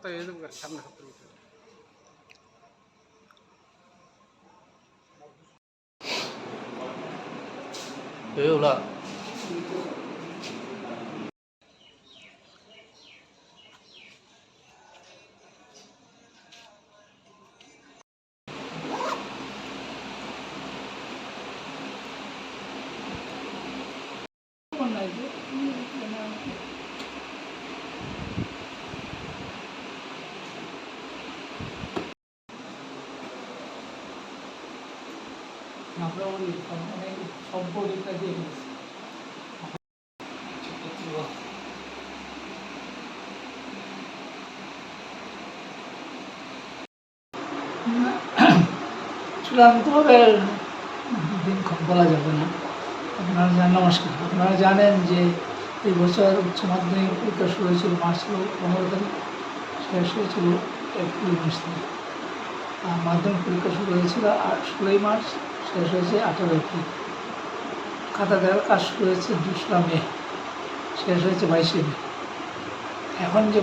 সপ্তাহে হয়ে যাবে, সামনে সপ্তাহে ওলা আমরা ওই অনেক সম্পর্কটা দিয়ে গেছি চূড়ান্তভাবে দিনক্ষণ বলা যাবে না। আপনারা নমস্কার, আপনারা জানেন যে এই বছর উচ্চ মাধ্যমিক পরীক্ষা শুরু হয়েছিল মার্চ 15 তারিখ, শেষ হয়েছিল এপ্রিল 19 তারিখ। আর মাধ্যমিক পরীক্ষা শুরু হয়েছিল 16 মার্চ, শেষ হয়েছে 18 এপ্রিল। খাতা দেওয়ার কাজ শুরু হয়েছে 2 মে, শেষ হয়েছে 22 মে। এখন যে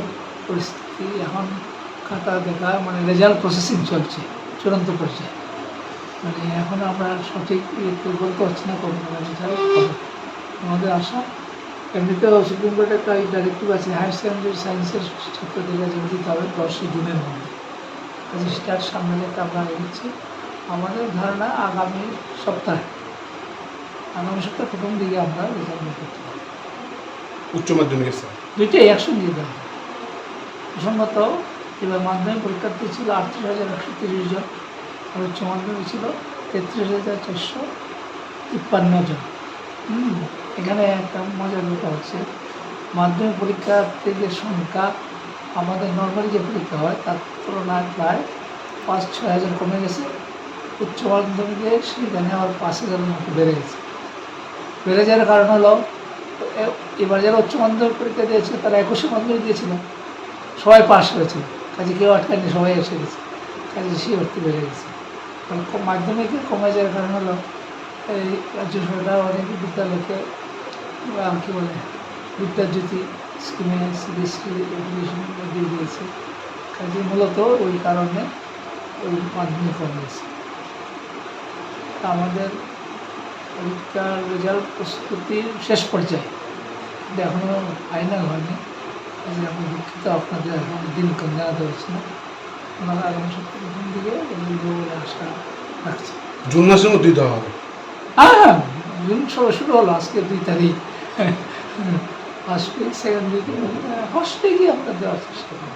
পরিস্থিতি, এখন খাতা দেখা মানে রেজাল্ট প্রসেসিং চলছে চূড়ান্ত পর্যায়ে। মানে এখন আমরা সঠিক বলতে পারছি না কবে রেজাল্ট হবে। আমাদের আশা, এমনিতেও সুপ্রিম কোর্টের একটা ডাইরেক্টিভ আছে, হায়ার সেকেন্ডারি সায়েন্সের ছাত্রদের রেজাল্ট দিতে হবে 10 জুনের মধ্যে। কাজে সেটার সামনে রেখে আমরা এগোচ্ছি। আমাদের ধারণা আগামী সপ্তাহে প্রথম দিকে আমরা রেজাল্ট করতে পারব। উচ্চ মাধ্যমিকের স্যার দুইটাই একসঙ্গে দেওয়া হবে। প্রসঙ্গত এবার মাধ্যমিক পরীক্ষার্থী ছিল 38,130 জন, আর উচ্চ মাধ্যমিক ছিল 33,453 জন। এখানে একটা মজার ব্যাপার হচ্ছে, মাধ্যমিক পরীক্ষার্থীদের সংখ্যা আমাদের নর্মালি যে পরীক্ষা হয় তার তুলনায় প্রায় 5-6 হাজার কমে গেছে। উচ্চ মাধ্যমিকে সেখানে আবার 5,000-এর মতো বেড়ে গেছে। বেড়ে যাওয়ার কারণ হলো, এবার যারা উচ্চ মাধ্যমিক পরীক্ষা দিয়েছিল তারা 21 মাধ্যমিক দিয়েছিল, সবাই পাস হয়েছিল, কাজে কেউ আটকায়নি, সবাই এসে গেছে, কাজে সেই ভর্তি বেড়ে গেছে। মাধ্যমিকে কমে যাওয়ার কারণ হলো এই রাজ্য সরকার অনেক বিদ্যালয়কে কী বলে বিদ্যাজ্যোতি স্কিমে সিবিএসসি এডুকেশন দিয়ে দিয়েছে, কাজে মূলত ওই কারণে ওই মাধ্যমিক কমে গেছে। তা আমাদের পরীক্ষার রেজাল্ট প্রস্তুতির শেষ পর্যায়ে, কিন্তু এখনও ফাইনাল হয়নি। কাজে আমি দুঃখিত, আপনাদের এখন দিনক্ষণ জানাতে পারছি না। ওনারা আগামী সপ্তাহ প্রথম দিকে বলে আশা রাখছি। জুন মাসের মধ্যেই দেওয়া হবে। হ্যাঁ, জুন শুরু হলো, আজকে 2 তারিখ। ফার্স্ট উইক, সেকেন্ড উইকে, ফার্স্ট উইকে আমরা দেওয়ার চেষ্টা করি।